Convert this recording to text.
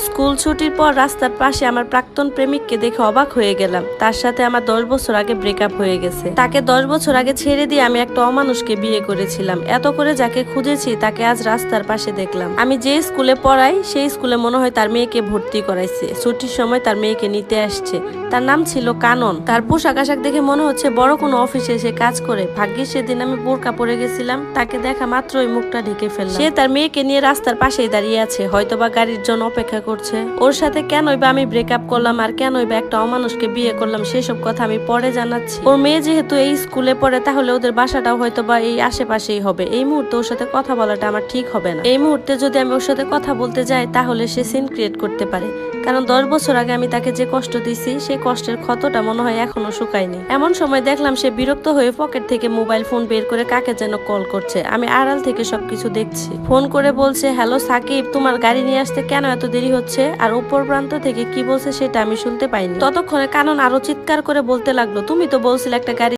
School ছুটির পর রাস্তার পাশে আমার প্রাক্তন প্রেমিককে দেখে অবাক হয়ে গেলাম। তার সাথে আমার 10 বছর আগে ব্রেকআপ হয়ে গেছে। তাকে 10 বছর আগে ছেড়ে দিয়ে আমি একটা অমানুষকে বিয়ে করেছিলাম। এত করে যাকে খুঁজেছি তাকে আজ রাস্তার পাশে দেখলাম। আমি যে স্কুলে পড়াই সেই স্কুলে মনে হয় তার মেয়েকে ভর্তি করাইছে। ছুটির সময় তার মেয়েকে নিতে আসছে। তার নাম ছিল কানন। তার পোশাক আশাক দেখে মনে হচ্ছে বড় কোনো অফিসে সে কাজ করে। ভাগ্যিস সেদিন আমি বোরকা পরে গেছিলাম, তাকে দেখা মাত্রই মুখটা ঢেকে ফেললাম। সে তার মেয়েকে নিয়ে রাস্তার পাশেই দাঁড়িয়ে আছে, হয়তোবা গাড়ির জন্য অপেক্ষা করছে। ওর সাথে কেনই বা আমি ব্রেকআপ করলাম আর কেনই বা একটা অমানুষকে বিয়ে করলাম সেসব কথা আমি পরে জানাচ্ছি। ওর মেয়ে যেহেতু এই স্কুলে পড়ে তাহলে ওদের বাসাটাও হয়তোবা এই আশেপাশেই হবে। এই মুহূর্তে ওর সাথে কথা বলাটা আমার ঠিক হবে না। এই মুহূর্তে যদি আমি ওর সাথে কথা বলতে যাই তাহলে সে সিন ক্রিয়েট করতে পারে, কারণ 10 বছর আগে আমি তাকে যে কষ্ট দিছি সেই কষ্টের ক্ষতটা মনে হয় এখনো শুকায়নি। এমন সময় দেখলাম সে বিরক্ত হয়ে পকেট থেকে মোবাইল ফোন বের করে কাকে যেন কল করছে। আমি আড়াল থেকে সবকিছু দেখছি। ফোন করে বলছে, হ্যালো সাকিব, তোমার গাড়ি নিয়ে আসতে কেন এত দেরি হচ্ছে? আর উপর প্রান্ত থেকে কি বলছে সেটা আমি শুনতে পাইনি। ততক্ষণে কানন আরো চিৎকার করে বলতে লাগলো, তুমি তো বলছিলে একটা গাড়ি